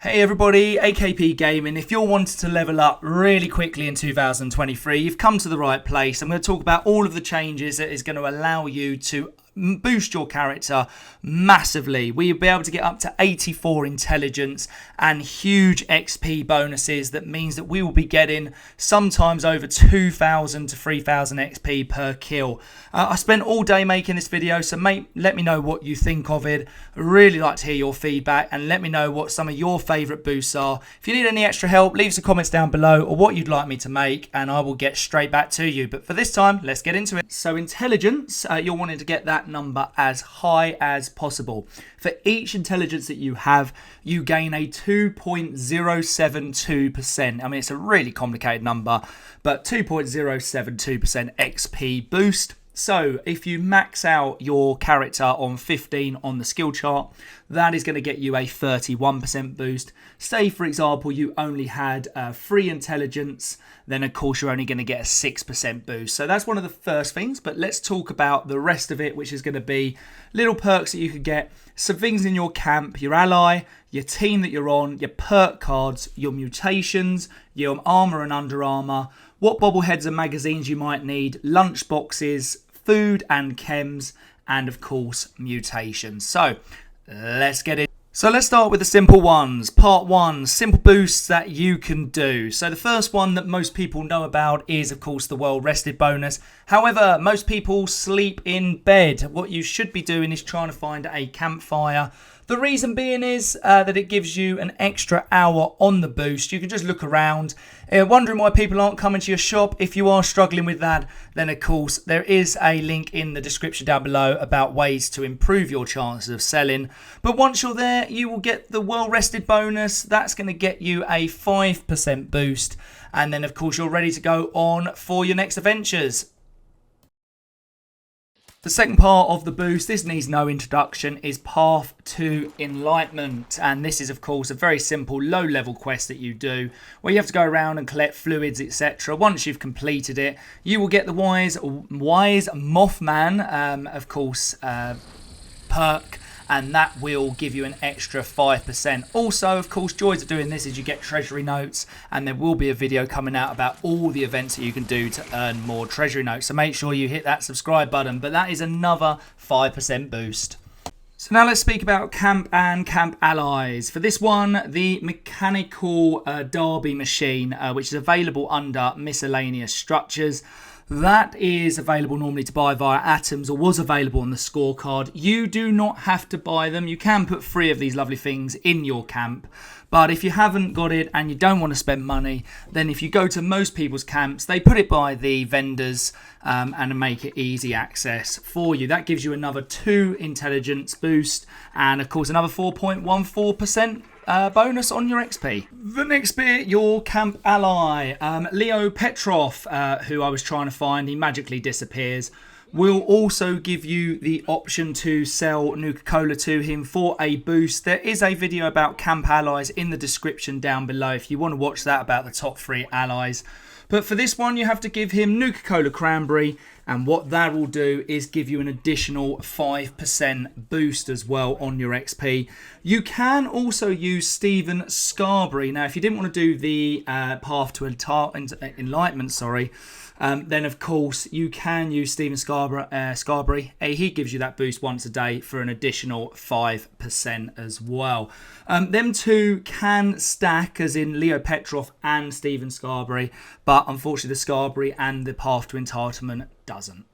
Hey everybody, AKP Gaming. If you're wanting to level up really quickly in 2023, you've come to the right place. I'm going to talk about all of the changes that is going to allow you to boost your character massively. We'll be able to get up to 84 intelligence and huge XP bonuses. That means that we will be getting sometimes over 2,000 to 3,000 XP per kill. I spent all day making this video, so let me know what you think of it. I'd really like to hear your feedback and let me know what some of your favourite boosts are. If you need any extra help, leave some comments down below or what you'd like me to make and I will get straight back to you. But for this time, let's get into it. So intelligence, you're wanting to get that number as high as possible. For each intelligence that you have, you gain a 2.072%. I mean, it's a really complicated number, but 2.072% XP boost. So if you max out your character on 15 on the skill chart, that is going to get you a 31% boost. Say, for example, you only had 3 intelligence, then of course you're only going to get a 6% boost. So that's one of the first things, but let's talk about the rest of it, which is going to be little perks that you could get, some things in your camp, your ally, your team that you're on, your perk cards, your mutations, your armor and under armor, what bobbleheads and magazines you might need, lunch boxes, food and chems, and of course mutations. So let's get it. So let's start with the simple ones. Part 1, simple boosts that you can do. So the first one that most people know about is of course the well rested bonus. However, most people sleep in bed. What you should be doing is trying to find a campfire. The reason being is that it gives you an extra hour on the boost. You can just look around, wondering why people aren't coming to your shop. If you are struggling with that, then of course there is a link in the description down below about ways to improve your chances of selling. But once you're there, you will get the well rested bonus. That's going to get you a 5% boost. And then of course you're ready to go on for your next adventures. The second part of the boost, this needs no introduction, is Path to Enlightenment. And this is, of course, a very simple low-level quest that you do where you have to go around and collect fluids, etc. Once you've completed it, you will get the Wise Mothman, of course, perk. And that will give you an extra 5%. Also, of course, joys of doing this is you get treasury notes, and there will be a video coming out about all the events that you can do to earn more treasury notes. So make sure you hit that subscribe button, but that is another 5% boost. So now let's speak about camp and camp allies. For this one, the mechanical derby machine, which is available under miscellaneous structures. That is available normally to buy via atoms, or was available on the scorecard. You do not have to buy them. You can put 3 of these lovely things in your camp. But if you haven't got it and you don't want to spend money, then if you go to most people's camps, they put it by the vendors and make it easy access for you. That gives you another 2 intelligence boost and of course another 4.14% bonus on your XP. The next bit, your camp ally, Leo Petrov, who I was trying to find, he magically disappears, will also give you the option to sell Nuka-Cola to him for a boost. There is a video about camp allies in the description down below if you want to watch that, about the top 3 allies. But for this one, you have to give him Nuka-Cola Cranberry, and what that will do is give you an additional 5% boost as well on your XP. You can also use Stephen Scarberry. Now, if you didn't want to do the Path to Enlightenment, then of course you can use Stephen Scarberry. He gives you that boost once a day for an additional 5% as well. Them 2 can stack, as in Leo Petrov and Stephen Scarberry, but unfortunately the Scarberry and the Path to Entitlement doesn't.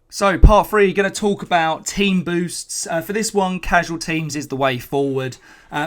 So part 3, going to talk about team boosts. For this one, casual teams is the way forward.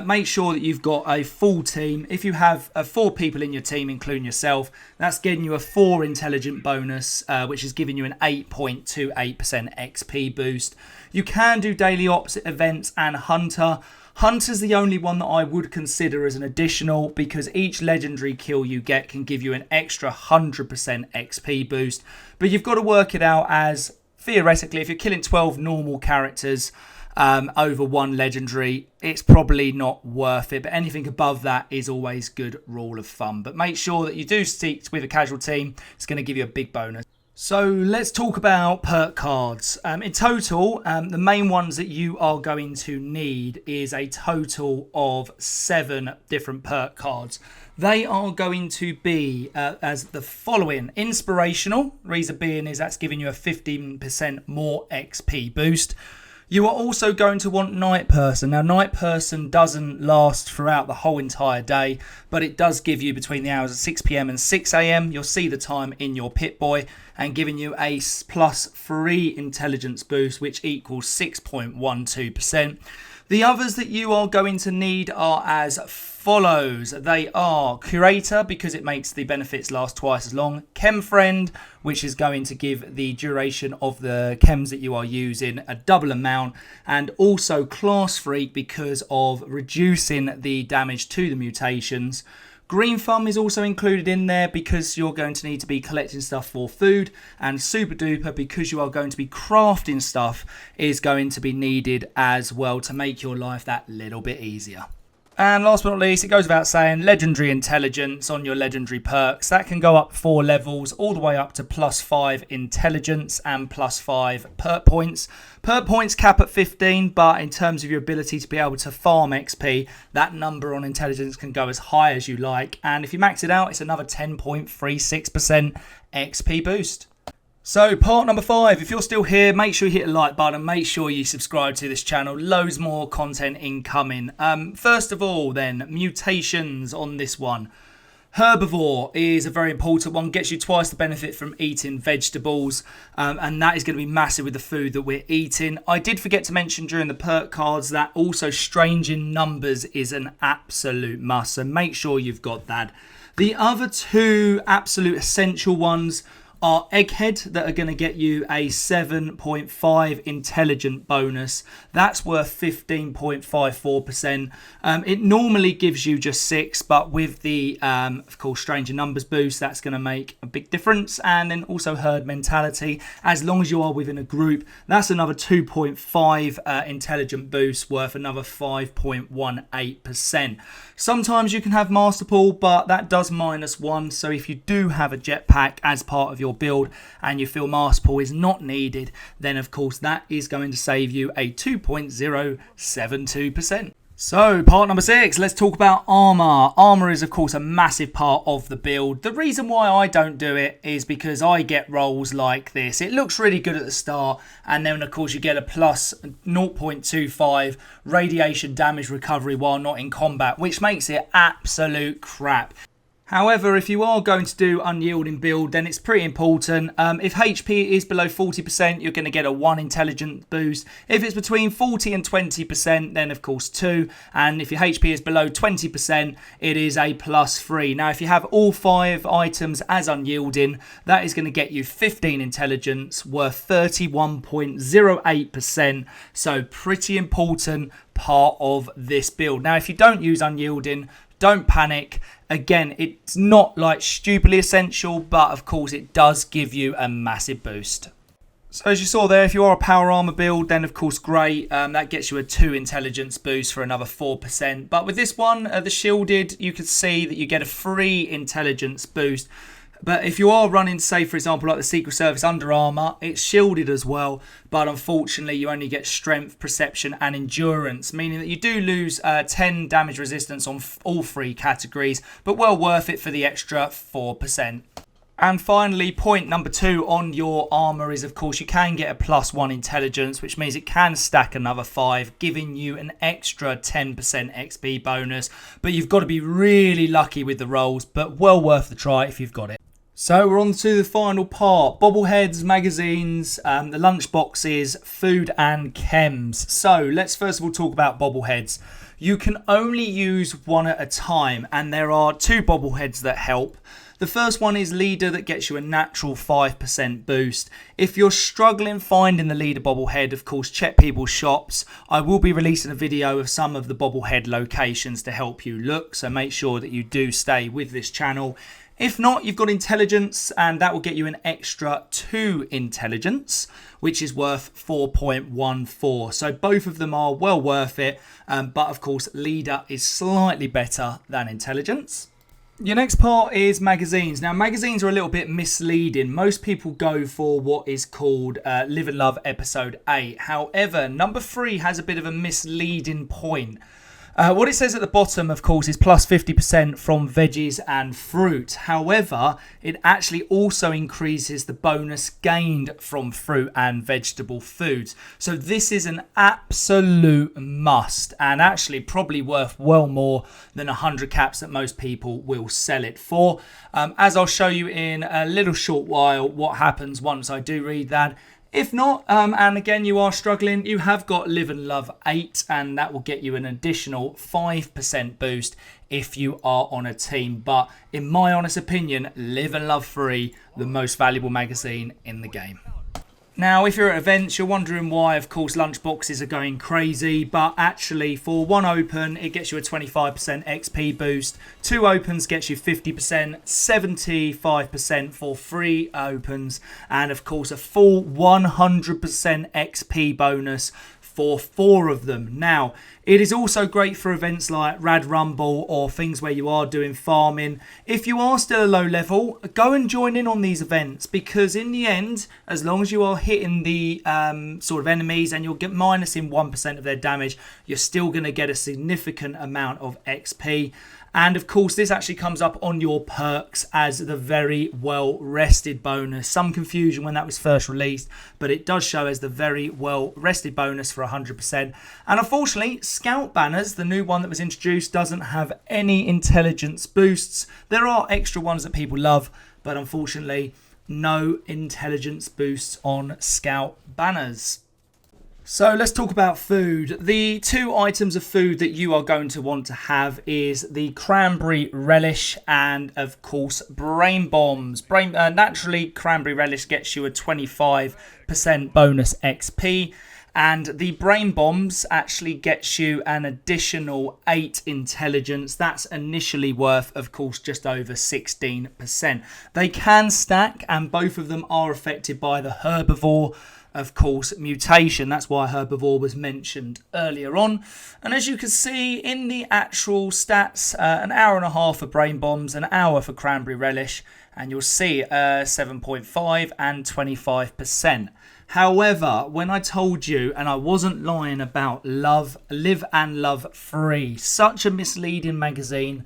Make sure that you've got a full team. If you have 4 people in your team, including yourself, that's getting you a 4 intelligent bonus, which is giving you an 8.28% XP boost. You can do daily ops events and hunter. Hunter's the only one that I would consider as an additional, because each legendary kill you get can give you an extra 100% XP boost. But you've got to work it out as, theoretically, if you're killing 12 normal characters over 1 legendary, it's probably not worth it. But anything above that is always good rule of thumb. But make sure that you do stick with a casual team. It's going to give you a big bonus. So let's talk about perk cards. In total, the main ones that you are going to need is a total of 7 different perk cards. They are going to be as the following. Inspirational, reason being is that's giving you a 15% more XP boost. You are also going to want Night Person. Now, Night Person doesn't last throughout the whole entire day, but it does give you between the hours of 6 p.m. and 6 a.m. You'll see the time in your Pip-Boy and giving you a +3 intelligence boost, which equals 6.12%. The others that you are going to need are as follows. They are Curator, because it makes the benefits last twice as long. Chem Friend, which is going to give the duration of the chems that you are using a double amount. And also Class Freak, because of reducing the damage to the mutations. Green Thumb is also included in there because you're going to need to be collecting stuff for food, and Super Duper because you are going to be crafting stuff is going to be needed as well to make your life that little bit easier. And last but not least, it goes without saying, Legendary Intelligence on your Legendary perks. That can go up 4 levels, all the way up to +5 Intelligence and +5 Perk Points. Perk Points cap at 15, but in terms of your ability to be able to farm XP, that number on Intelligence can go as high as you like. And if you max it out, it's another 10.36% XP boost. So part number 5, if you're still here, make sure you hit the like button, make sure you subscribe to this channel, loads more content incoming. First of all then, mutations on this one. Herbivore is a very important one, gets you twice the benefit from eating vegetables, and that is going to be massive with the food that we're eating. I did forget to mention during the perk cards that also Strange in Numbers is an absolute must, so make sure you've got that. The other 2 absolute essential ones are Egghead, that are going to get you a 7.5 intelligent bonus. That's worth 15.54%. It normally gives you just 6, but with the, of course, Stranger Numbers boost, that's going to make a big difference. And then also Herd Mentality, as long as you are within a group, that's another 2.5 intelligent boost, worth another 5.18%. Sometimes you can have Master Pool, but that does -1. So if you do have a jetpack as part of your build and you feel Master Pool is not needed, then of course that is going to save you a 2.072%. So, part number 6, let's talk about armor. Armor is, of course, a massive part of the build. The reason why I don't do it is because I get rolls like this. It looks really good at the start, and then, of course, you get a plus 0.25 radiation damage recovery while not in combat, which makes it absolute crap. However, if you are going to do unyielding build, then it's pretty important. If HP is below 40%, you're going to get a 1 intelligence boost. If it's between 40 and 20%, then of course 2. And if your HP is below 20%, it is a +3. Now, if you have all 5 items as unyielding, that is going to get you 15 intelligence, worth 31.08%. So pretty important part of this build. Now, if you don't use unyielding, don't panic. Again, it's not like stupidly essential, but of course it does give you a massive boost. So as you saw there, if you are a power armor build, then of course great. That gets you a 2 intelligence boost for another 4%. But with this one, the shielded, you can see that you get a 3 intelligence boost. But if you are running, say, for example, like the Secret Service Under Armour, it's shielded as well. But unfortunately, you only get Strength, Perception and Endurance, meaning that you do lose 10 damage resistance on all 3 categories, but well worth it for the extra 4%. And finally, point number 2 on your armour is, of course, you can get a +1 intelligence, which means it can stack another 5, giving you an extra 10% XP bonus. But you've got to be really lucky with the rolls, but well worth the try if you've got it. So we're on to the final part, bobbleheads, magazines, the lunch boxes, food and chems. So let's first of all talk about bobbleheads. You can only use 1 at a time, and there are 2 bobbleheads that help. The first one is Leader, that gets you a natural 5% boost. If you're struggling finding the Leader bobblehead, of course, check people's shops. I will be releasing a video of some of the bobblehead locations to help you look, so make sure that you do stay with this channel. If not, you've got Intelligence, and that will get you an extra 2 Intelligence, which is worth 4.14. So both of them are well worth it, but of course Leader is slightly better than Intelligence. Your next part is magazines. Now, magazines are a little bit misleading. Most people go for what is called Live and Love Episode 8. However, number 3 has a bit of a misleading point. What it says at the bottom, of course, is plus 50% from veggies and fruit. However, it actually also increases the bonus gained from fruit and vegetable foods. So this is an absolute must, and actually probably worth well more than 100 caps that most people will sell it for. As I'll show you in a little short while what happens once I do read that. If not, and again you are struggling, you have got Live and Love 8, and that will get you an additional 5% boost if you are on a team. But in my honest opinion, Live and Love 3, the most valuable magazine in the game. Now, if you're at events, you're wondering why, of course, lunchboxes are going crazy. But actually, for 1 open, it gets you a 25% XP boost. 2 opens gets you 50%, 75% for 3 opens. And, of course, a full 100% XP bonus for 4 of them. Now, it is also great for events like Rad Rumble or things where you are doing farming. If you are still a low level, go and join in on these events, because in the end, as long as you are hitting the sort of enemies and you'll get minusing 1% of their damage, you're still going to get a significant amount of XP. And of course, this actually comes up on your perks as the very well rested bonus. Some confusion when that was first released, but it does show as the very well rested bonus for 100%. And unfortunately, Scout Banners, the new one that was introduced, doesn't have any intelligence boosts. There are extra ones that people love, but unfortunately, no intelligence boosts on Scout Banners. So let's talk about food. The 2 items of food that you are going to want to have is the cranberry relish and, of course, brain bombs. Naturally, cranberry relish gets you a 25% bonus XP. And the brain bombs actually gets you an additional 8 intelligence. That's initially worth, of course, just over 16%. They can stack, and both of them are affected by the herbivore, of course, mutation. That's why herbivore was mentioned earlier on. And as you can see in the actual stats, an hour and a half for brain bombs, an hour for cranberry relish, and you'll see 7.5 and 25%. However, when I told you, and I wasn't lying about Live and Love 3, such a misleading magazine,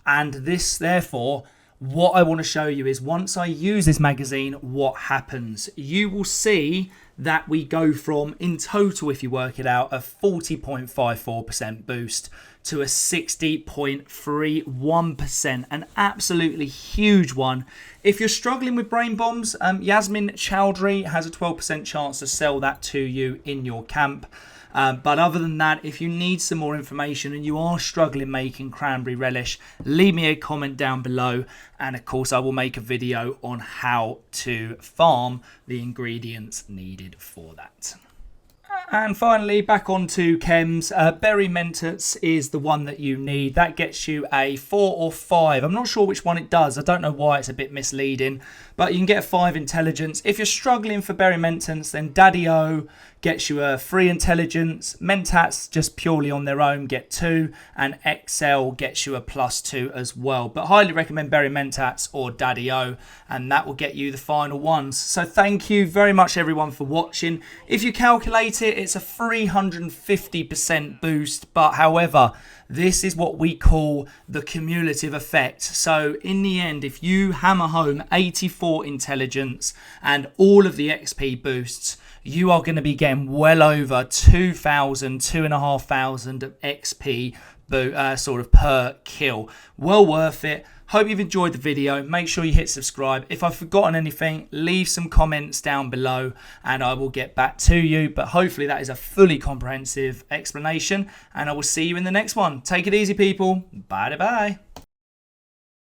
and this, therefore, what I want to show you is once I use this magazine, what happens. You will see that we go from, in total, if you work it out, a 40.54% boost to a 60.31%. An absolutely huge one. If you're struggling with brain bombs, Yasmin Chowdhury has a 12% chance to sell that to you in your camp. But other than that, if you need some more information and you are struggling making cranberry relish, leave me a comment down below. And of course, I will make a video on how to farm the ingredients needed for that. And finally, back onto Kems. Berry Mentats is the one that you need. That gets you a 4 or 5. I'm not sure which one it does. I don't know why it's a bit misleading. But you can get a 5 intelligence. If you're struggling for Berry Mentats, then Daddy-O gets you a 3 intelligence. Mentats, just purely on their own, get 2. And XL gets you a +2 as well. But highly recommend Berry Mentats or Daddy-O. And that will get you the final ones. So thank you very much, everyone, for watching. If you calculate it, it's a 350% boost. But however, this is what we call the cumulative effect. So in the end, if you hammer home 84 intelligence and all of the XP boosts, you are going to be getting well over 2,000, 2,500 of XP sort of per kill. Well worth it. Hope you've enjoyed the video. Make sure you hit subscribe. If I've forgotten anything, leave some comments down below and I will get back to you. But hopefully that is a fully comprehensive explanation and I will see you in the next one. Take it easy, people. Bye-bye.